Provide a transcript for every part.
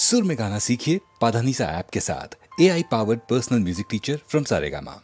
सुर में गाना सीखिए पाधानीसा ऐप के साथ। AI powered personal music teacher from Saregama.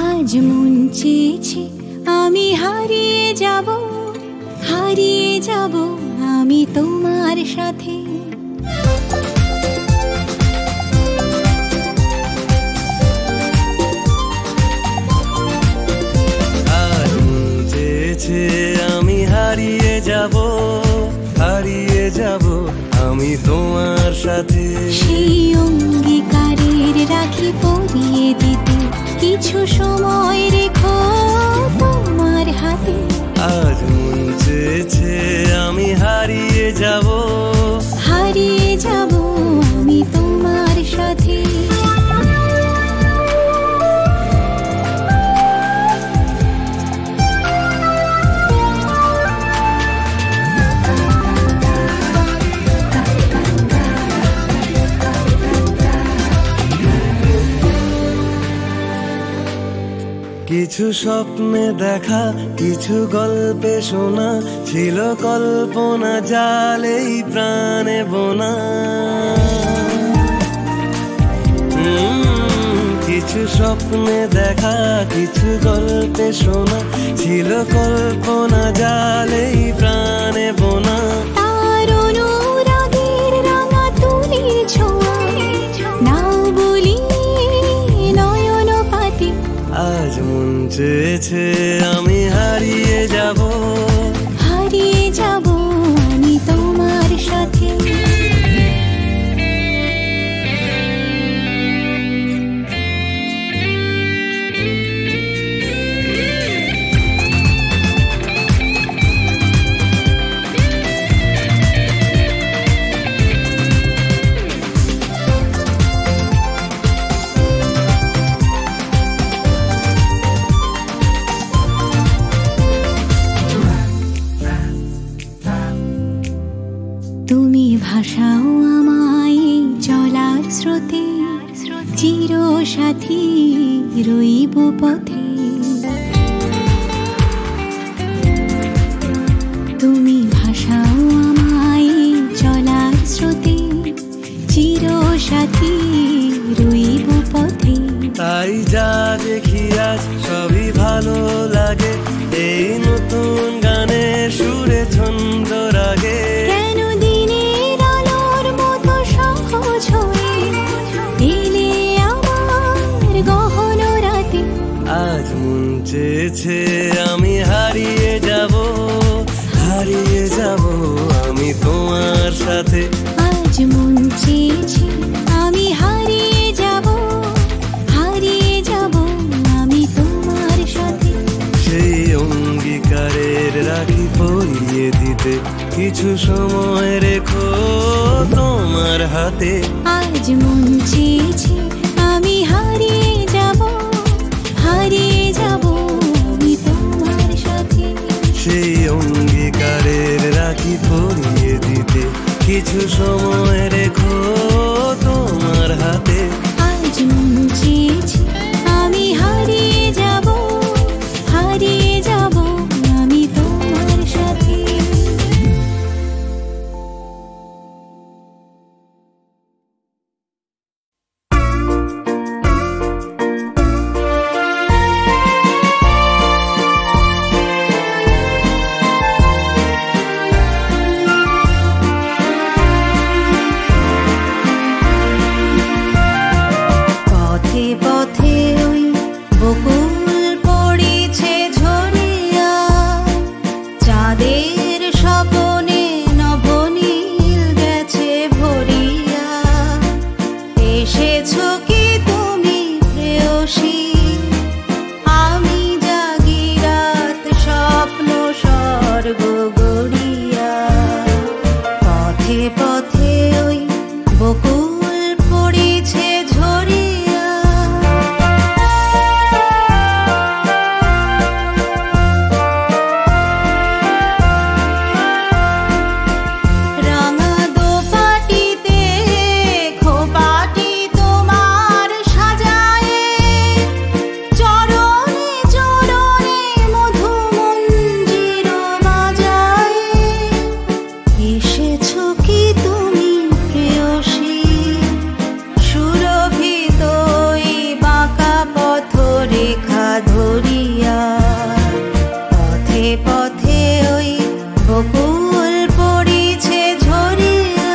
আজ মন চেয়েছে আমি হারিয়ে যাব আমি তোমার সাথে। আজ মন চেয়েছে আমি হারিয়ে যাব আমি তোমার সাথে। সেই অঙ্গীকারের রাখি পরিয়ে দিতে কিছু সময় রেখো তোমার হাতে। আজ মন চেয়েছে আমি হারিয়ে যাব আমি তোমার সাথে। কিছু স্বপ্নে দেখা কিছু গল্পে শোনা ছিল কল্পনা জালেই প্রাণে বোনা। কিছু স্বপ্নে দেখা কিছু গল্পে শোনা ছিল কল্পনা জালেই প্রাণে বোনা। তার অনুরাগের রাঙা তুলির ছোঁয়া নাও বলি নয়ন পাতি। আজ মন চেয়েছে আমি হারিয়ে যাব আমি তোমার সাথে। তুমি ভাসাও আমায় চলার স্রোতে, চির সাথী রইব পথে। তুমি ভাসাও আমায় চলার স্রোতে, চির সাথী রইব পথে। তাই যা দেখি আজ সবই ভালো লাগে, এই নতুন গানের সুরে ছন্দ রাগে। কেন দিনের আলোর মতো সহজ হয়ে এলে আমার গহন রাতে। আজ মন চেয়েছে আমি হারিয়ে যাব, হারিয়ে যাব আমি তোমার সাথে। আজ মন চেয়েছে আমি হারিয়ে যাব, হারিয়ে যাব আমি তোমার সাথে। সেই অঙ্গীকারের রাখি পরিয়ে দিতে কিছু সময় রেখো তোমার হাতে। আজ মন চেয়েছে আমি হারিয়ে যাব, হারিয়ে যাব আমি তোমার সাথে। সেই অঙ্গীকারের রাখি পরিয়ে দিতে কিছু সময় রেখো তোমার হাতে। আজ মন চেয়েছে আমি হারিয়ে যাব, হারিয়ে যাব আমি তোমার সাথে। পথে পথে ওই বকুল পড়েছে ঝরিয়া, চাঁদের স্বপনে নবনীল গেছে ভরিয়া। এসেছো কি তুমি প্রেয়সী, আমি জাগি রাত স্বপ্ন স্বর্গ গড়িয়া। পথে পথে ওই বকুল পড়েছে ঝরিয়া। রাঙা দোপাটিতে খোপাটি তোমার সাজায়ে, চরণে চরণে মধু মঞ্জির বাজায়ে। এসেছো কি তুমি প্রেয়সী, সুরভিত ওই বাঁকা পথ রেখা ধরিয়া। পথে পথে ওই বকুল পড়েছে ঝরিয়া।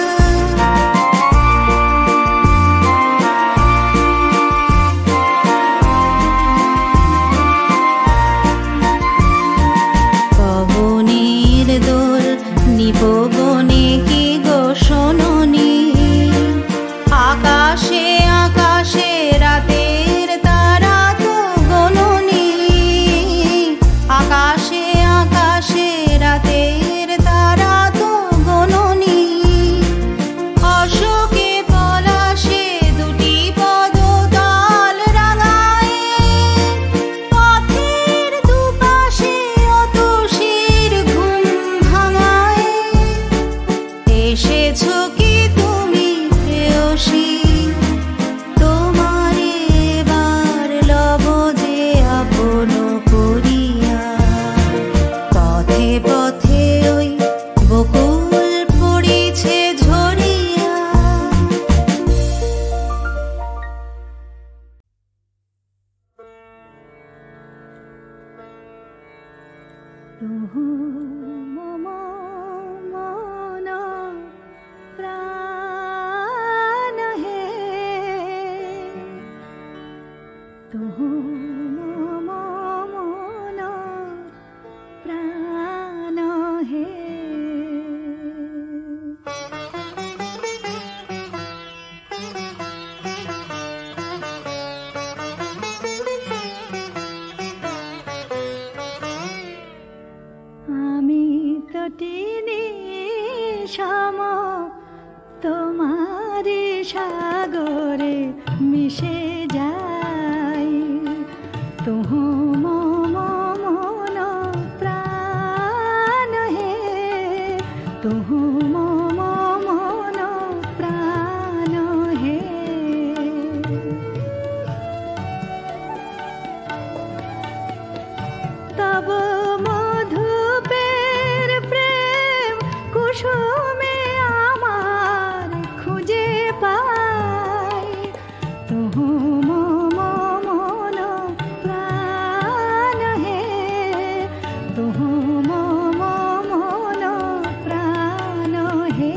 পবনের দোল নিপবনে কি গো শোনোনি, আকাশে আকাশে রাতের তারা তো গোনোনি। আকাশে আকাশে রাতের তারা তো গোনোনি। অশোকে পলাশে দুটি পদতল রাঙায়ে, পথের দুপাশে অতসীর ঘুম ভাঙায়ে। এসেছো কি তুমি প্রেয়সী, তোমার এবার লব যে আপন করিয়া। পথে পথে ওই বকুল পড়েছে ঝরিয়া। মম মন প্রাণ হে, মম মন প্রাণ হে। আমি তো টিনি সম তোমার সাগরে মিশে যাই। তুহ মম মন প্রাণ হে, तुहु मम मन प्राण हे तब मधुपेर प्रेम कुसुमे आमार खुजे पाई तुहु मम मन प्राण हे तुहु मम मन प्राण हे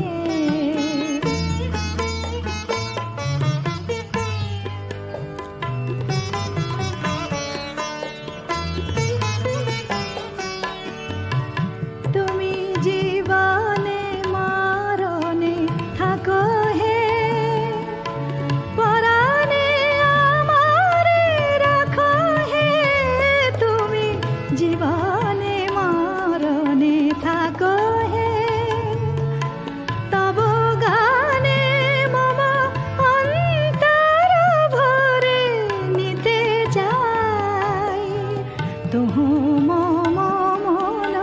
তুমি জীবনে মরণে থাকো হে পরাণে আমারে রাখো হে তুমি জীবনে মরণে থাকো হে তব গানে মম অন্তর ভরে নিতে যাই তুহু মম মন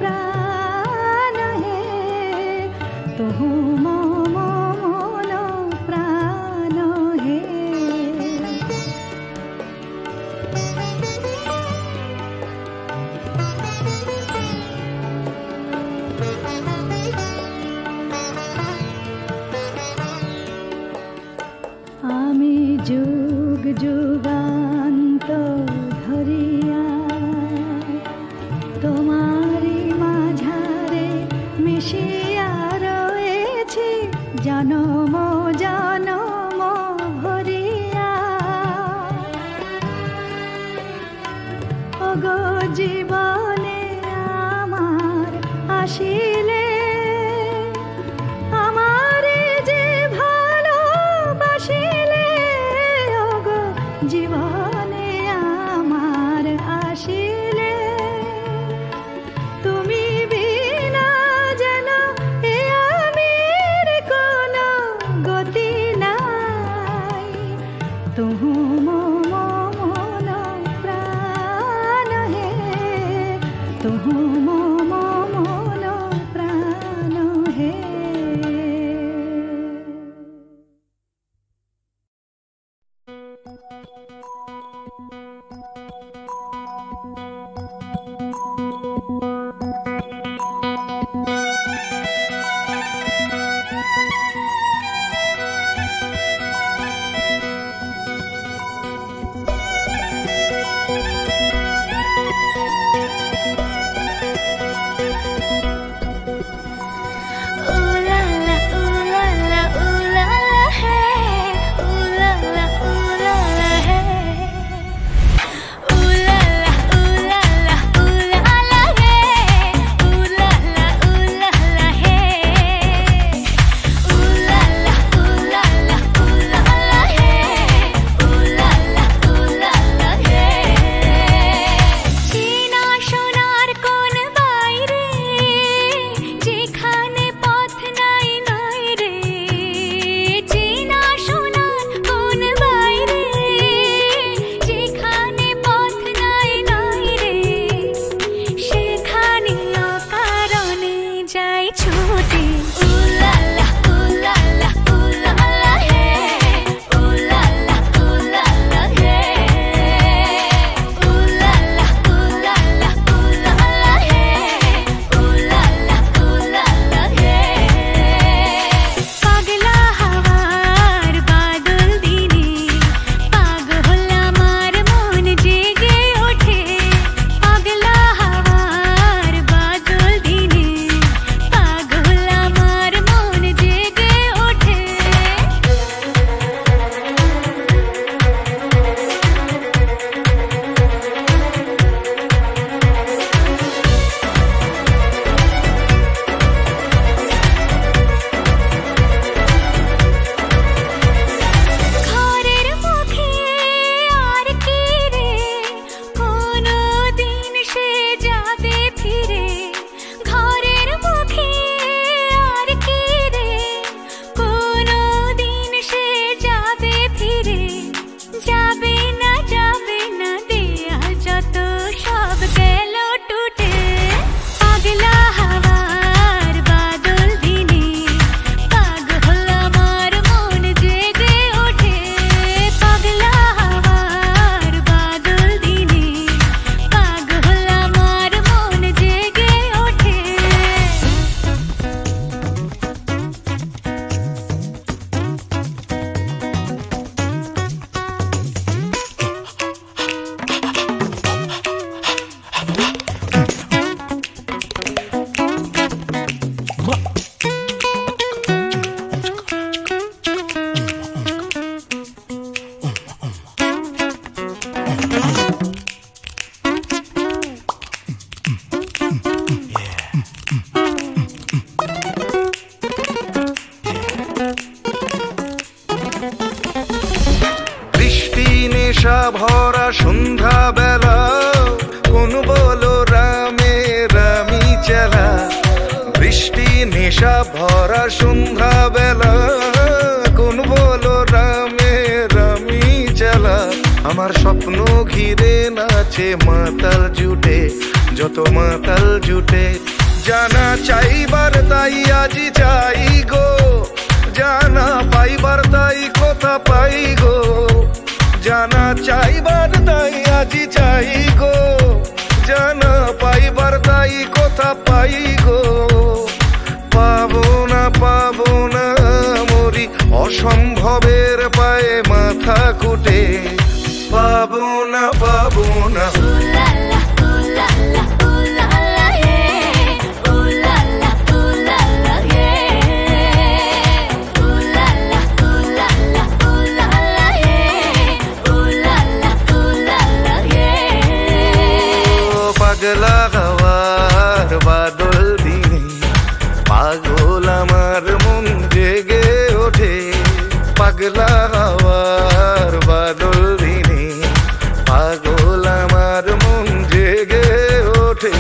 প্রাণ হে তুহু মম মন প্রাণ হে আমি যুগ যুগান্ত ধরিয়া তোমারি মাঝারে মিশিয়া রয়েছি জনম জনম ভরিয়া ওগো জীবনে আমার আসিলে আমারে যে ভালোবাসিলে ওগো জীবনে আমার আসিলে তুমি বিনা যেন এ আমির কোনো গতি নাই তুহু মম মন প্রাণ হে তুহু মম মন প্রাণ হে ভরা সন্ধ্যা বেলা কোন বলো রামে রামি চেলা বৃষ্টি নেশা ভরা সন্ধ্যা বেলা কোন বলো রামে রামি চেলা আমার স্বপ্ন ঘিরে নাচে মাতাল জুটে যত মাতাল জুটে জানা চাইবার তাই আজি চাই গো জানা পাইবার তাই কথা পাই গো জানা চাইবার তাই আজি চাই গো জানা পাইবার তাই কথা পাই গো পাবো না মরি অসম্ভবের পায়ে মাথা কুটে পাবো না পাগলা হওয়ার বাদল দিনে পাগল আমার মন জেগে ওঠে পাগলা হওয়ার বাদল দিনে পাগল আমার মন জেগে ওঠে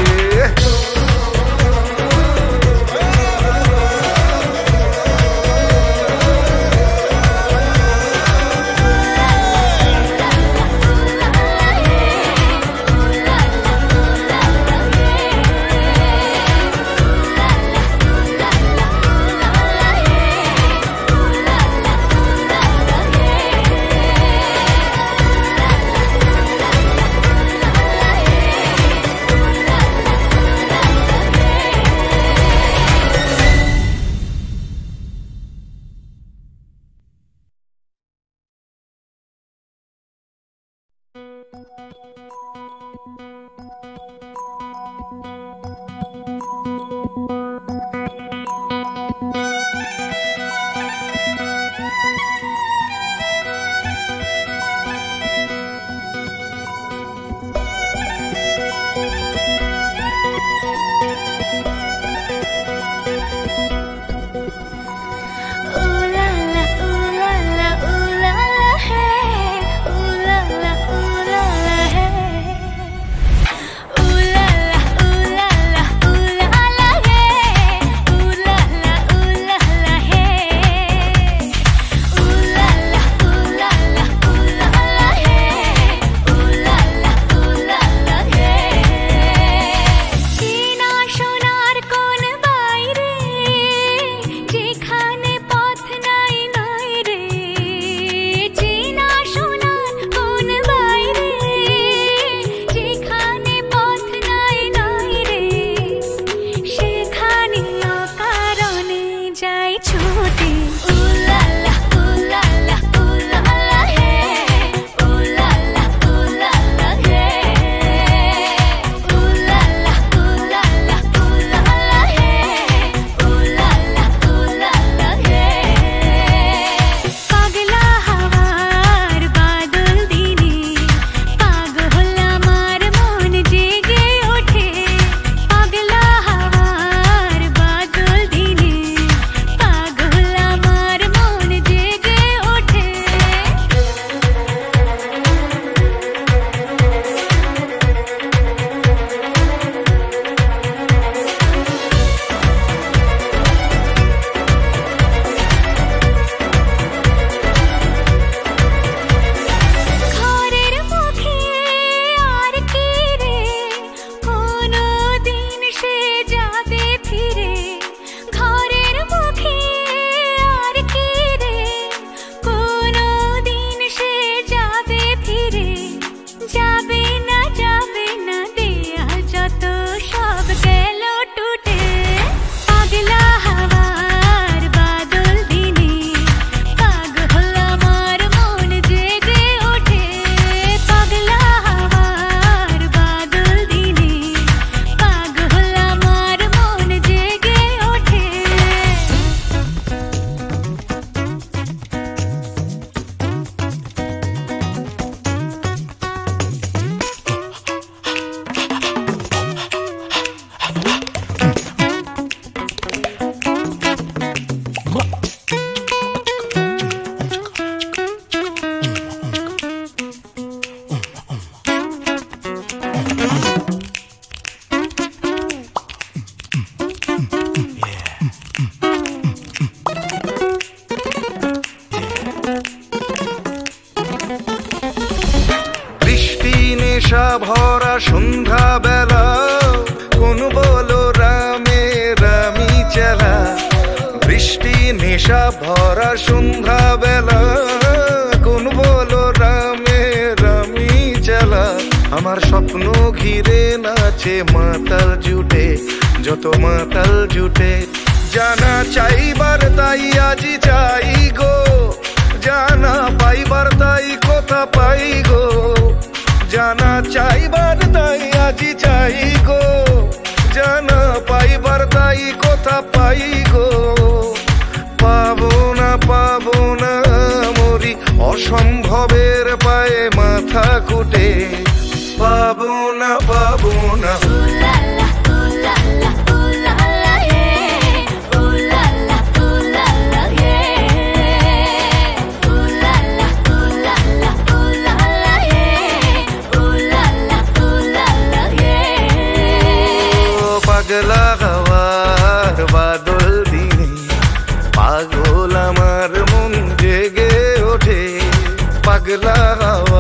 চেলা বৃষ্টি নেশা ভরা সন্ধ্যা বেলা কোন বলো রামে রামি চেলা আমার স্বপ্ন ঘিরে নাচে মাতাল জুটে যত মাতাল জুটে জানা চাইবার তাই আজি চাই গো জানা পাইবার তাই কথা পাই গো জানা চাইবার তাই আজি চাই গো জানা পাইবার তাই কথা পাই গো পাবো না মরি অসম্ভবের পায়ে মাথা কুটে পাবো না পাগলা হাওয়ার বাদল দিনে পাগল আমার মন জেগে ওঠে পাগলা হাওয়া